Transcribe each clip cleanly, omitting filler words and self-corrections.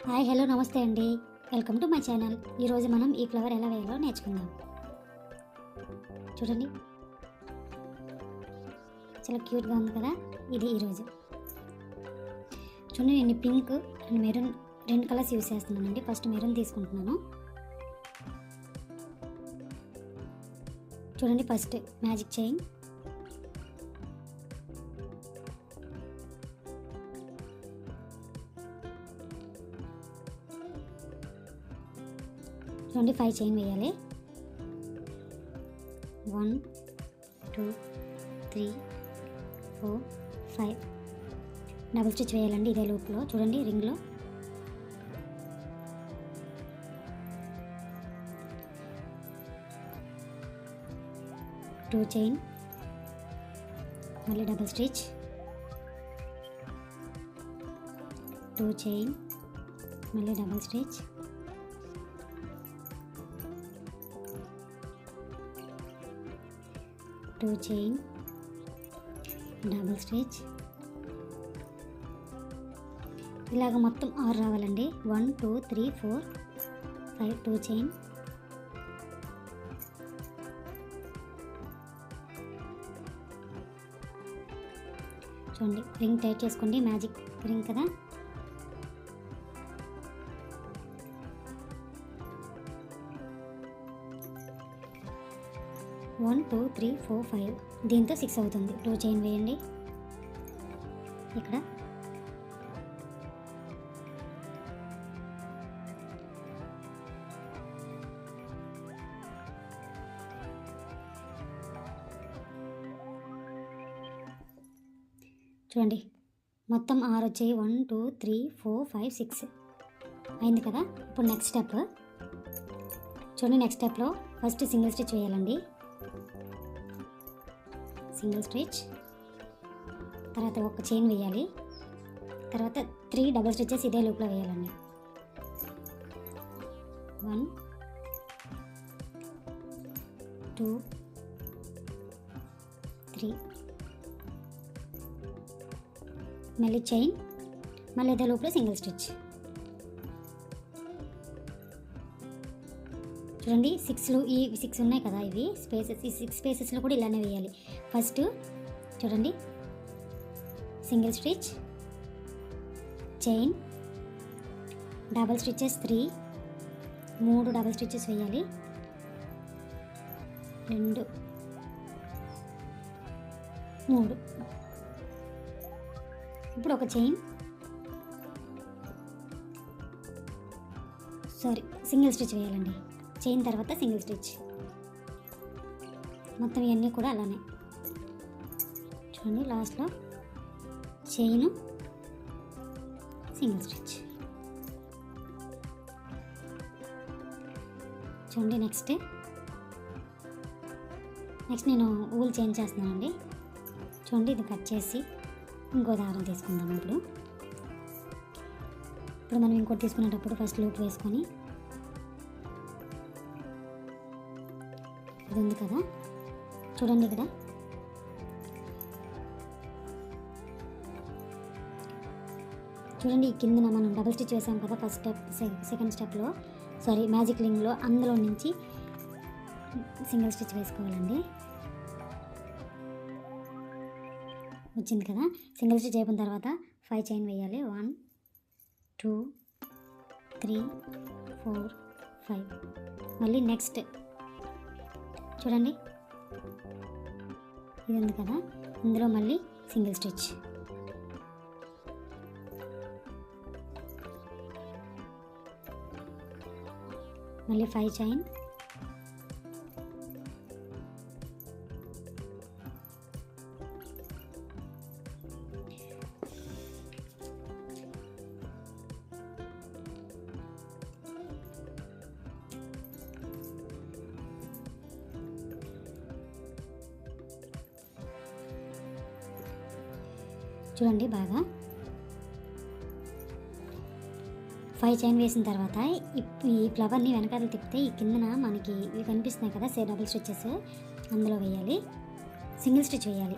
Hi hello నమస్తే అండి. Welcome to my channel. ఈరోజు మనం ఈ ఫ్లవర్ ఎలా వేయాలో నేర్చుకుందాం. చూడండి, చాలా క్యూట్గా ఉంది కదా. ఇది ఈరోజు చూడండి, నేను పింక్ అండ్ మెరూన్ రెండు కలర్స్ యూస్ చేస్తున్నానండి. ఫస్ట్ మెరూన్ తీసుకుంటున్నాను. చూడండి, ఫస్ట్ మ్యాజిక్ చైన్, చూడండి 5 చైన్ వేయాలి. 1 2 3 4 5 డబుల్ స్టిచ్ వేయాలండి ఇదే లూప్లో. చూడండి, రింగ్లో టూ చైన్, మళ్ళీ డబుల్ స్టిచ్, 2 చైన్, మళ్ళీ double stitch, 2 chain, double stitch. ఇలాగ మొత్తం 6 రావాలండి. 1 2 3 4 5 2 చైన్, చూడండి రింగ్ టైట్ చేసుకోండి. మ్యాజిక్ రింగ్ కదా. One two three four five దీంతో 6 అవుతుంది. 2 చైన్ వేయండి ఇక్కడ. చూడండి, మొత్తం 6 వచ్చాయి. 1 2 3 4 5 6 అయింది కదా. ఇప్పుడు నెక్స్ట్ స్టెప్ చూడండి. నెక్స్ట్ స్టెప్లో ఫస్ట్ సింగిల్ స్టిచ్ వేయాలండి. సింగిల్ స్టిచ్, తర్వాత ఒక చైన్ వేయాలి, తర్వాత 3 డబుల్ స్టిచెస్ ఇదే లూప్లో వేయాలండి. 1 2 3 మళ్ళీ చైన్, మళ్ళీ ఇదే లూప్లో సింగిల్ స్టిచ్. చూడండి, 6లు ఈ 6 ఉన్నాయి కదా, ఇవి స్పేసెస్. ఈ 6 స్పేసెస్లో కూడా ఇలానే వేయాలి. ఫస్ట్ చూడండి, single stitch, chain, double stitches 3 double stitches వేయాలి. 2 3 ఇప్పుడు ఒక చైన్, సింగిల్ స్టిచ్ వేయాలండి. చైన్ తర్వాత సింగిల్ స్టిచ్. మొత్తం ఇవన్నీ కూడా అలానే. చూడండి, లాస్ట్లో చైన్, సింగిల్ స్టిచ్. చూడండి, నెక్స్ట్ నేను ఊల్ చేంజ్ చేస్తున్నానండి. చూడండి, ఇది కట్ చేసి ఇంకో దారం తీసుకుందాం. ఇప్పుడు మనం ఇంకోటి తీసుకునేటప్పుడు ఫస్ట్ లూప్ వేసుకొని, ఇది ఉంది కదా, చూడండి ఇక్కడ చూడండి, ఈ కిందన మనం డబుల్ స్టిచ్ వేసాం కదా ఫస్ట్ స్టెప్, సెకండ్ స్టెప్లో మ్యాజిక్ రింగ్లో, అందులో నుంచి సింగిల్ స్టిచ్ వేసుకోవాలండి. వచ్చింది కదా. సింగిల్ స్టిచ్ అయిపోయిన తర్వాత 5 చైన్ వేయాలి. 1 2 3 4 5 మళ్ళీ నెక్స్ట్ చూడండి, ఇది ఉంది కదా, ఇందులో మళ్ళీ సింగిల్ స్టిచ్. మళ్ళీ 5 చైన్, చూడండి బాగా 5 చైన్ వేసిన తర్వాత ఈ ఫ్లవర్ని వెనకాల తిప్పితే ఈ కిందన మనకి ఇవి కనిపిస్తున్నాయి కదా, డబుల్ స్టిచెస్, అందులో వేయాలి. సింగిల్ స్టిచ్ వేయాలి.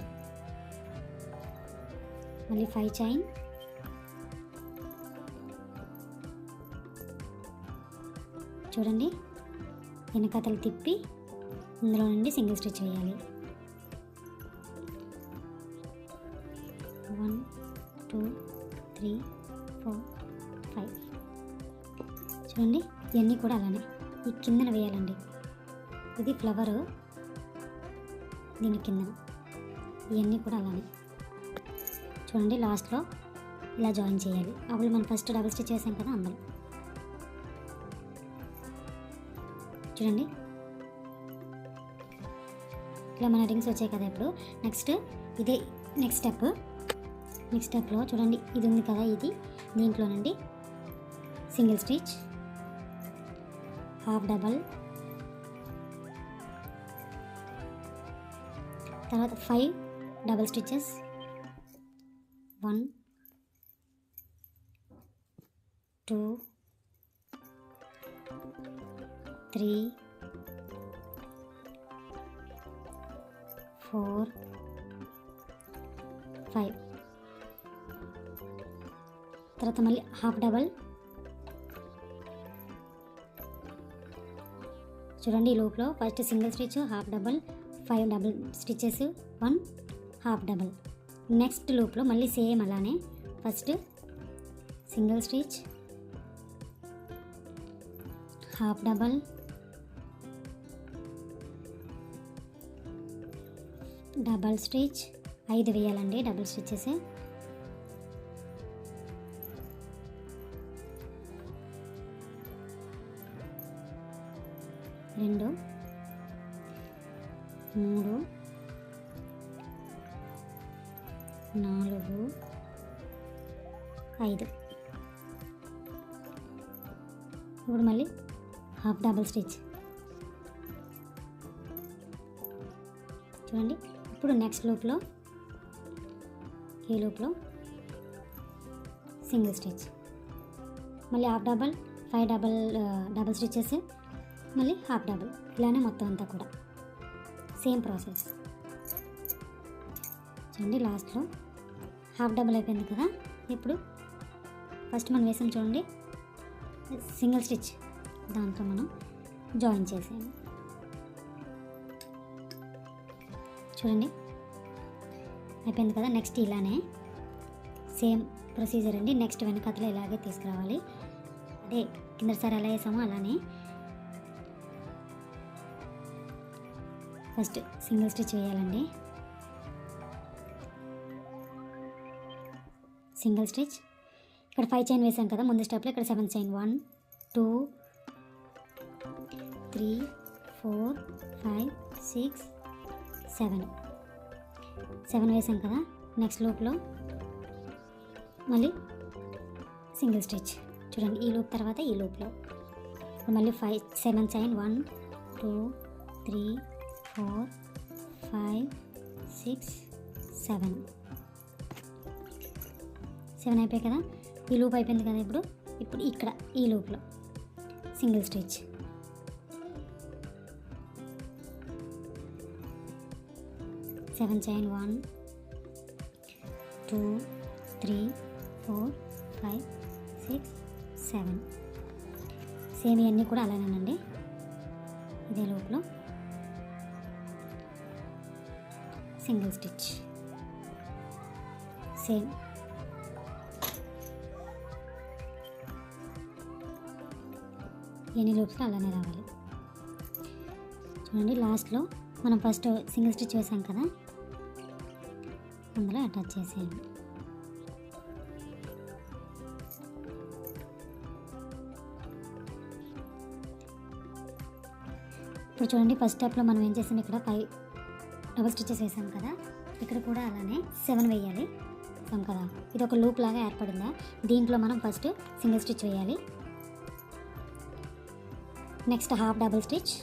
మళ్ళీ 5 చైన్, చూడండి, వెనకతలు తిప్పి ఇందులో నుండి సింగిల్ స్టిచ్ వేయాలి. 1 2 3 4 5. చూడండి, ఇవన్నీ కూడా అలానే ఈ కిందన వేయాలండి. ఇది ఫ్లవరు, దీని కిందన ఇవన్నీ కూడా అలానే చూడండి. లాస్ట్లో ఇలా జాయిన్ చేయాలి. అప్పుడు మనం ఫస్ట్ డబుల్ స్టిచ్ చేసాం కదా, అందులో చూడండి ఇలా మన రింగ్స్ వచ్చాయి కదా. ఇప్పుడు నెక్స్ట్ ఇదే నెక్స్ట్ స్టెప్లో చూడండి, ఇది ఉంది కదా, ఇది దీంట్లోనండి సింగిల్ స్టిచ్, హాఫ్ డబల్, తర్వాత 5 డబల్ స్టిచెస్, 1 2 3 4 5. తర్వాత మళ్ళీ హాఫ్ డబల్. చూడండి, ఈ లూప్లో first single stitch, half double, 5 double stitches, 1 half double. Next లూప్లో మళ్ళీ సేమ్ అలానే first single stitch, half double, double stitch, 5 వేయాలండి డబుల్ స్టిచెస్, రెండు 3 4 5. ఇప్పుడు మళ్ళీ హాఫ్ డబుల్ స్టిచ్. చూడండి, ఇప్పుడు నెక్స్ట్ లూప్లో ఈ లూప్లో సింగిల్ స్టిచ్, మళ్ళీ హాఫ్ డబల్, 5 డబుల్ స్టిచెస్, మళ్ళీ హాఫ్ డబుల్. ఇలానే మొత్తం అంతా కూడా సేమ్ ప్రాసెస్. చూడండి, లాస్ట్లో హాఫ్ డబుల్ అయిపోయింది కదా. ఇప్పుడు ఫస్ట్ మనం వేసాం చూడండి సింగిల్ స్టిచ్, దాంట్లో మనం జాయిన్ చేసాము. చూడండి అయిపోయింది కదా. నెక్స్ట్ ఇలానే సేమ్ ప్రొసీజర్ అండి. నెక్స్ట్ వెనకతలో ఇలాగే తీసుకురావాలి. అదే కిందసారి ఎలా వేసామో అలానే ఫస్ట్ సింగిల్ స్టిచ్ వేయాలండి. సింగిల్ స్టిచ్, ఇక్కడ 5 చైన్ వేసాం కదా ముందు స్టెప్లో, ఇక్కడ 7 చైన్, 1 2 3 4 5 6 7 వేసాం కదా. నెక్స్ట్ లూప్లో మళ్ళీ సింగిల్ స్టిచ్. చూడండి, ఈ లూప్ తర్వాత ఈ లూప్లో మళ్ళీ 7 చైన్, 1 2 3 4 5 6 7 అయిపోయాయి కదా. ఈ లూప్ అయిపోయింది కదా. ఇప్పుడు ఇక్కడ ఈ లూప్లో సింగిల్ స్టిచ్, 7 చైన్, 1 2 3 4 5 6 7. సేమ్ ఇవన్నీ కూడా అలానేనండి. ఇదే లూప్లో సింగిల్ స్టిచ్, సేమ్ ఎన్ని లూప్స్లో అలానే రావాలి. చూడండి, లాస్ట్లో మనం ఫస్ట్ సింగిల్ స్టిచ్ వేసాం కదా, అందులో అటాచ్ చేసేయండి. ఇప్పుడు చూడండి, ఫస్ట్ స్టెప్లో మనం ఏం చేసాం, ఇక్కడ 5 డబుల్ స్టిచెస్ వేసాం కదా, ఇక్కడ కూడా అలానే 7 వేయాలి కదా. ఇది ఒక లూప్ లాగా ఏర్పడిందా, దీంట్లో మనం ఫస్ట్ సింగిల్ స్టిచ్ వేయాలి. Next half double stitch,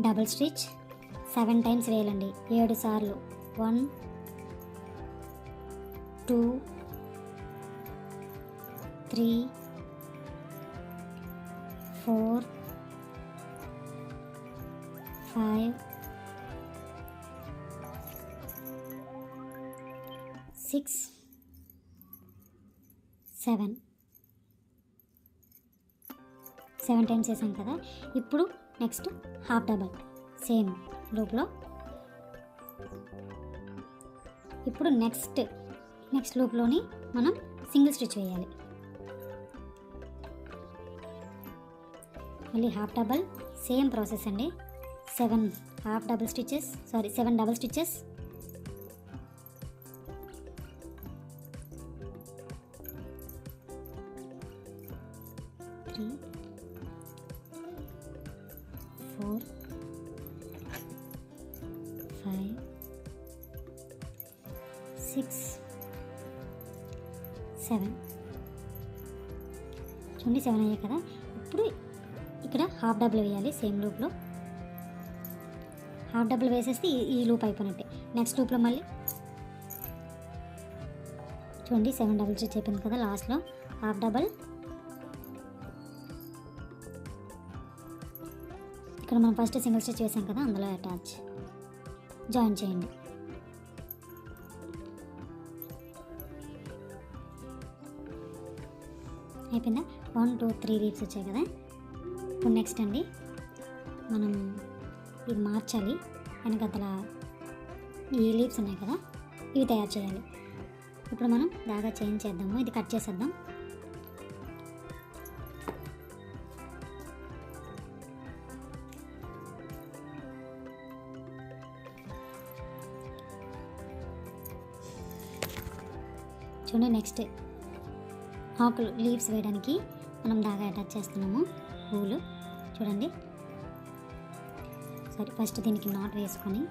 double stitch 7 times వేయాలండి, 7 సార్లు. 1 2 3 4 5 6 7. 7 టైమ్స్ వేసాం కదా. ఇప్పుడు నెక్స్ట్ హాఫ్ డబల్ సేమ్ లూప్లో. ఇప్పుడు నెక్స్ట్ లూప్లోని మనం సింగిల్ స్టిచ్ వేయాలి. మళ్ళీ హాఫ్ డబల్ సేమ్ ప్రాసెస్ అండి. 7 డబల్ స్టిచెస్ 3 4 5 6 7 చూడండి 7 అయ్యాయి కదా. ఇప్పుడు ఇక్కడ హాఫ్ డబుల్ వేయాలి సేమ్ లూప్లో. హాఫ్ డబుల్ వేసేస్తే ఈ లూప్ అయిపోయినట్టే. నెక్స్ట్ లూప్లో మళ్ళీ చూడండి 7 డబుల్ స్టిచ్ అయిపోయింది కదా. లాస్ట్లో హాఫ్ డబల్. ఇక్కడ మనం ఫస్ట్ సింగిల్ స్టిచ్ వేసాం కదా, అందులో అటాచ్ జాయిన్ చేయండి. అయిపోయిందా? 1 2 3 లీవ్స్ వచ్చాయి కదా. ఇప్పుడు నెక్స్ట్ అండి మనం ఇది మార్చాలి. వెనకతల ఈ లీవ్స్ ఉన్నాయి కదా, ఇవి తయారు చేయాలి. ఇప్పుడు మనం బాగా చేంజ్ చేద్దాము. ఇది కట్ చేసేద్దాం. చూడండి నెక్స్ట్ ఆకులు లీవ్స్ వేయడానికి మనం దాగా అటాచ్ చేస్తున్నాము పూలు. చూడండి సరే, ఫస్ట్ దీనికి నాట్ వేసుకొని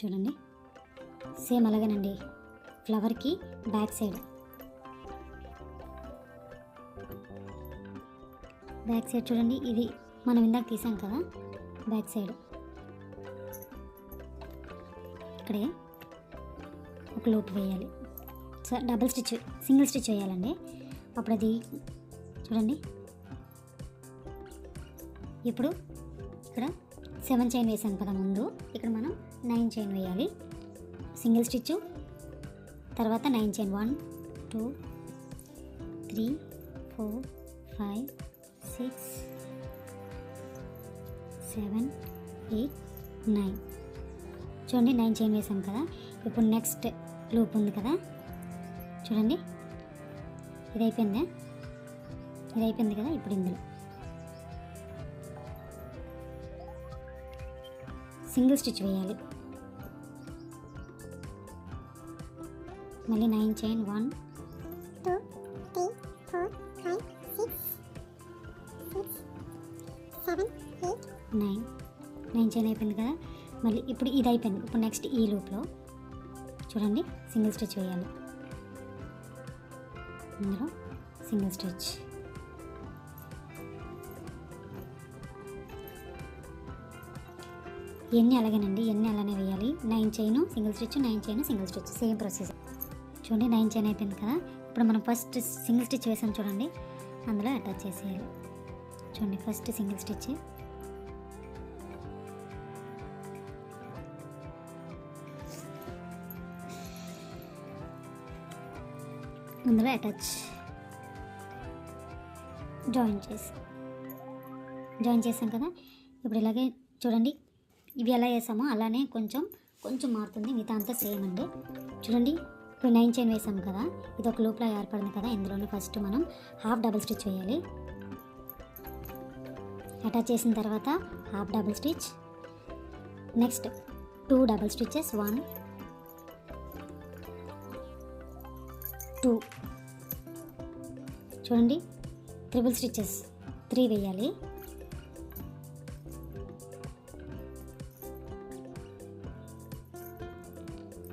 చూడండి సేమ్ అలాగేనండి. ఫ్లవర్కి బ్యాక్ సైడ్ చూడండి, ఇది మనం ఇందాక తీసాం కదా, బ్యాక్ సైడ్ ఇక్కడే ఒక లూప్ వేయాలి. డబుల్ స్టిచ్ సింగిల్ స్టిచ్ వేయాలండి. అప్పుడు అది చూడండి. ఇప్పుడు ఇక్కడ 7 చైన్ వేసాం కదా ముందు, ఇక్కడ మనం 9 చైన్ వేయాలి. సింగిల్ స్టిచ్ తర్వాత 9 చైన్ 1 2 3 4 5 6 7 8 9 చూడండి 9 చైన్ వేసాం కదా. ఇప్పుడు నెక్స్ట్ లూప్ ఉంది కదా, చూడండి ఇది అయిపోయింది కదా. ఇప్పుడు ఇందులో సింగిల్ స్టిచ్ వేయాలి. మళ్ళీ 9 చైన్ 1 2 3 4 5 6 7 8 9 చైన్ అయిపోయింది కదా. మళ్ళీ ఇప్పుడు ఇది అయిపోయింది. ఇప్పుడు నెక్స్ట్ ఈ లూప్లో చూడండి సింగిల్ స్టిచ్ వేయాలి. ఇందులో సింగిల్ స్టిచ్. ఎన్ని అలాగేనండి, ఎన్ని అలానే వేయాలి. 9 chain single stitch 9 chain single stitch same procedure. చూడండి 9 చైన్ అయిపోయింది కదా. ఇప్పుడు మనం ఫస్ట్ సింగిల్ స్టిచ్ వేసాం చూడండి, అందులో అటాచ్ చేసేయాలి. చూడండి ఫస్ట్ సింగిల్ స్టిచ్, అందులో అటాచ్ జాయిన్ చేసాం కదా. ఇప్పుడు ఇలాగే చూడండి, ఇవి ఎలా వేసామో అలానే కొంచెం మారుతుంది. మిగతా అంతా సేమ్ అండి. చూడండి ఇప్పుడు 9 చైన్ వేసాం కదా, ఇది ఒక లూప్లో ఏర్పడింది కదా. ఇందులోనే ఫస్ట్ మనం హాఫ్ డబుల్ స్టిచ్ వేయాలి. అటాచ్ చేసిన తర్వాత half double stitch, next 2 double stitches 1 2 చూడండి ట్రిపుల్ స్టిచెస్ 3 వేయాలి.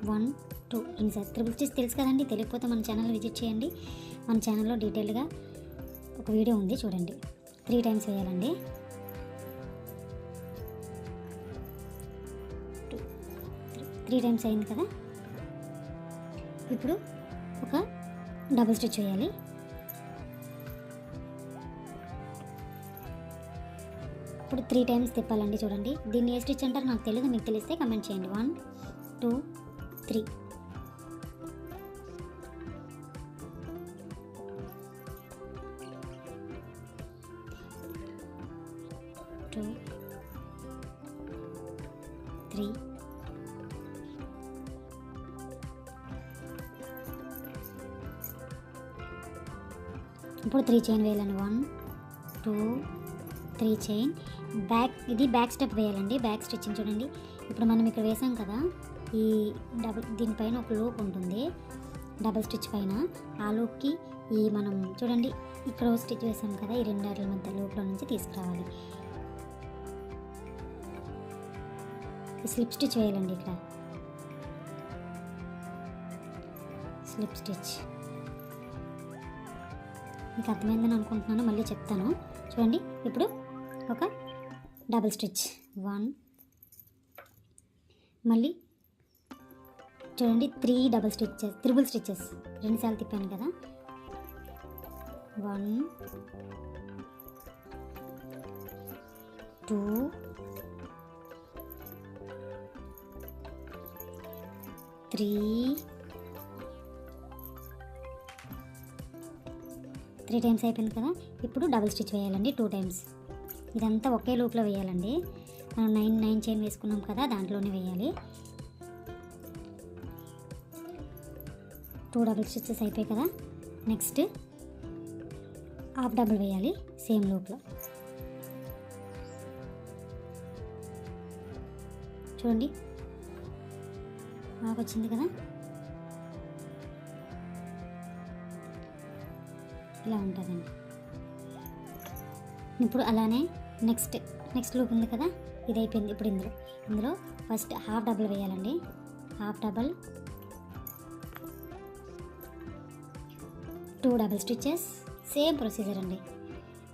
వన్ 2 ఇన్సార్ ట్రిపుల్ స్టిచ్ తెలుసు కదండి. తెలియకపోతే మన ఛానల్ విజిట్ చేయండి. మన ఛానల్లో డీటెయిల్గా ఒక వీడియో ఉంది, చూడండి. 3 టైమ్స్ వేయాలండి. 3 టైమ్స్ అయింది కదా. ఇప్పుడు ఒక డబుల్ స్టిచ్ వేయాలి. ఇప్పుడు 3 టైమ్స్ తిప్పాలండి. చూడండి దీన్ని ఏ స్టిచ్ అంటారు నాకు తెలియదు, మీకు తెలిస్తే కమెంట్ చేయండి. 1 2 3, 2, 3, ఇప్పుడు 3 చైన్ వేయాలండి. 1, 2, 3 చైన్. ఇది బ్యాక్ స్టెప్ వేయాలండి. బ్యాక్ స్టిచ్చింగ్ చూడండి. ఇప్పుడు మనం ఇక్కడ వేసాం కదా, ఈ దీనిపైన ఒక లూప్ ఉంటుంది డబుల్ స్టిచ్ పైన. ఆ లూప్కి ఈ మనం చూడండి ఇక్కడ స్టిచ్ వేసాం కదా, ఈ రెండాట్ల మధ్య లూప్లో నుంచి తీసుకురావాలి. స్లిప్ స్టిచ్ వేయాలండి. ఇక్కడ స్లిప్ స్టిచ్ మీకు అర్థమైందని అనుకుంటున్నాను, మళ్ళీ చెప్తాను చూడండి. ఇప్పుడు ఒక డబుల్ స్టిచ్ 1, మళ్ళీ చూడండి 3 డబుల్ స్టిచెస్, త్రిబుల్ స్టిచెస్ 2 సార్లు తిప్పాను కదా. 1, 2, 3, 3 టైమ్స్ అయిపోయింది కదా. ఇప్పుడు డబుల్ స్టిచ్ వేయాలండి 2 టైమ్స్. ఇదంతా ఒకే లూప్లో వేయాలండి. మనం 9 చైన్ వేసుకున్నాం కదా, దాంట్లోనే వేయాలి. 2 డబుల్ స్టిచెస్ అయిపోయాయి కదా. నెక్స్ట్ హాఫ్ డబుల్ వేయాలి సేమ్ లూప్లో. చూడండి హాఫ్ వచ్చింది కదా, ఇలా ఉంటుందండి. ఇప్పుడు అలానే నెక్స్ట్ లూప్ ఉంది కదా, ఇది అయిపోయింది. ఇప్పుడు ఇందులో ఫస్ట్ హాఫ్ డబుల్ వేయాలండి. Half double, 2 double stitches, same procedure అండి.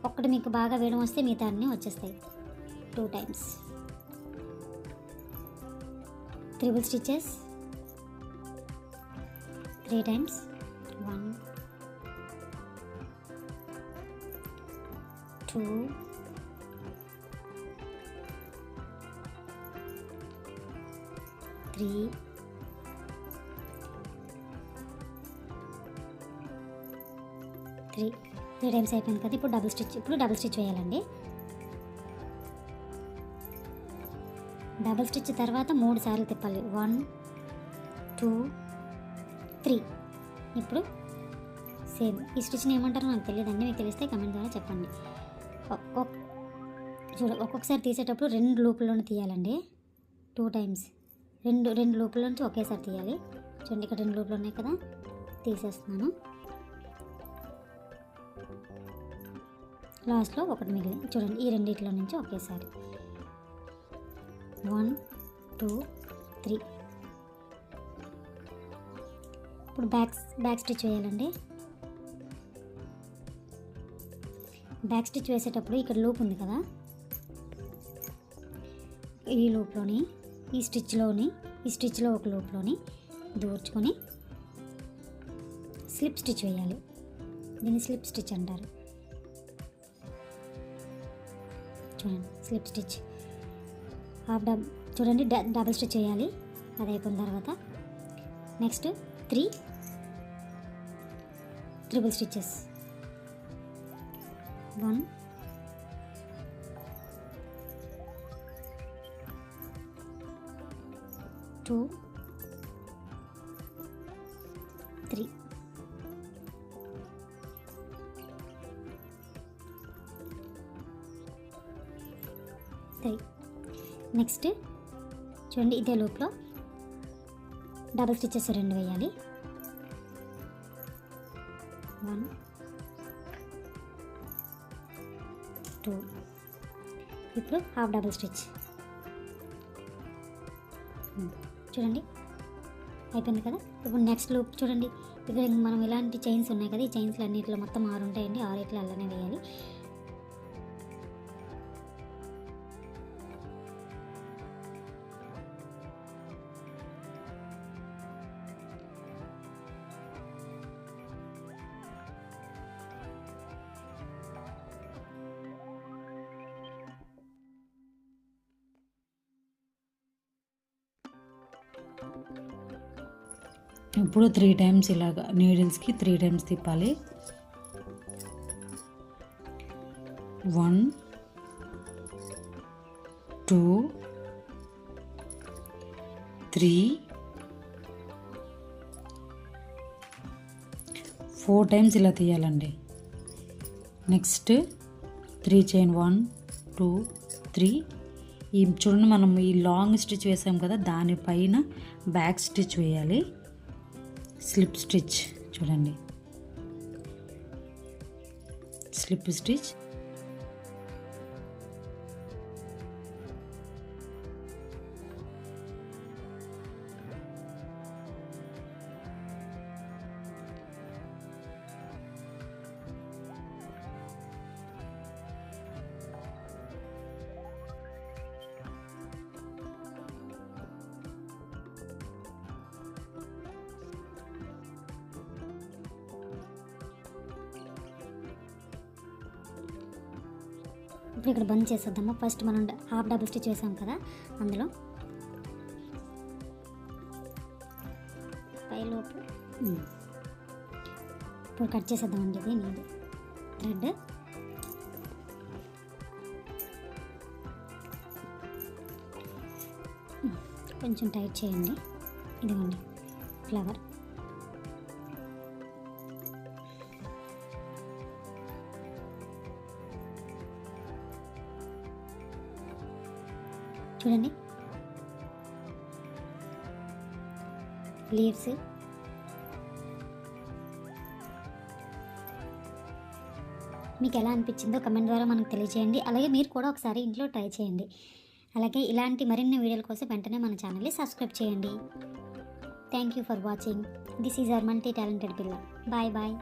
ఒక్కటి మీకు బాగా వేయడం వస్తే మిగతా అన్నీ వచ్చేస్తాయి. 2 times triple stitches, 3 times. 1, 2, 3, 3 times అయిపోయింది కదా. ఇప్పుడు డబుల్ స్టిచ్ వేయాలండి. డబుల్ స్టిచ్ తర్వాత 3 సార్లు తిప్పాలి. 1, 2, 3. ఇప్పుడు సేమ్ ఈ స్టిచ్ని ఏమంటారో నాకు తెలియదండి, మీకు తెలిస్తే కమెంట్ ద్వారా చెప్పండి. ఒక్కొక్కసారి తీసేటప్పుడు 2 లూపుల్లోనే తీయాలండి. 2 టైమ్స్ రెండు లూపుల నుంచి ఒకేసారి తీయాలి. చూడండి ఇక్కడ 2 లూపులు ఉన్నాయి కదా, తీసేస్తున్నాను. లాస్ట్లో ఒకటి మిగిలింది చూడండి, ఈ రెండిట్లో నుంచి ఒకేసారి. 1, 2, 3. ఇప్పుడు బ్యాక్ స్టిచ్ వేయాలండి. బ్యాక్ స్టిచ్ వేసేటప్పుడు ఇక్కడ లూప్ ఉంది కదా, ఈ లూప్లోని ఈ స్టిచ్లో ఒక లూప్లోని దూర్చుకొని స్లిప్ స్టిచ్ వేయాలి. దీన్ని స్లిప్ స్టిచ్ అంటారు. చూడండి స్లిప్ స్టిచ్. చూడండి డబుల్ స్టిచ్ వేయాలి. అది అయిపోయిన తర్వాత నెక్స్ట్ 3 త్రిబుల్ స్టిచెస్. 1, 2, 3. నెక్స్ట్ చూడండి ఇదే లూప్లో డబుల్ స్టిచెస్ 2 వేయాలి. 1, 2. ఇప్పుడు హాఫ్ డబుల్ స్టిచ్. చూడండి అయిపోయింది కదా. ఇప్పుడు నెక్స్ట్ లూప్ చూడండి, ఇక్కడ మనం ఇలాంటి చైన్స్ ఉన్నాయి కదా, ఈ చైన్స్లో అన్నింటిలో మొత్తం 6 ఉంటాయండి. 6 ఇట్లా అలానే వేయాలి. ఇప్పుడు 3 టైమ్స్ ఇలాగా నీడిల్స్కి 3 టైమ్స్ తిప్పాలి. 1 2 3 4 టైమ్స్ ఇలా తీయాలండి. Next 3 chain 1 2 3. ఈ చూడండి మనం ఈ లాంగ్ స్టిచ్ వేసాం కదా, దానిపైన బ్యాక్ స్టిచ్ వేయాలి. స్లిప్ స్టిచ్ చూడండి, స్లిప్ స్టిచ్. ఇప్పుడు ఇక్కడ బంద్ చేసేద్దాము. ఫస్ట్ మనం హాఫ్ డబుల్ స్టిచ్ వేసాం కదా, అందులో పైలోపు ఇప్పుడు కట్ చేసేద్దామండి. ఇది నేను థ్రెడ్ కొంచెం టైట్ చేయండి. ఇదిగోండి ఫ్లవర్. చూడండి లీవ్స్. మీకు ఎలా అనిపించిందో కమెంట్ ద్వారా మనకు తెలియజేయండి. అలాగే మీరు కూడా ఒకసారి ఇంట్లో ట్రై చేయండి. అలాగే ఇలాంటి మరిన్ని వీడియోల కోసం వెంటనే మన ఛానల్ని సబ్స్క్రైబ్ చేయండి. Thank you for watching. This is our multi talented పిల్ల. Bye bye.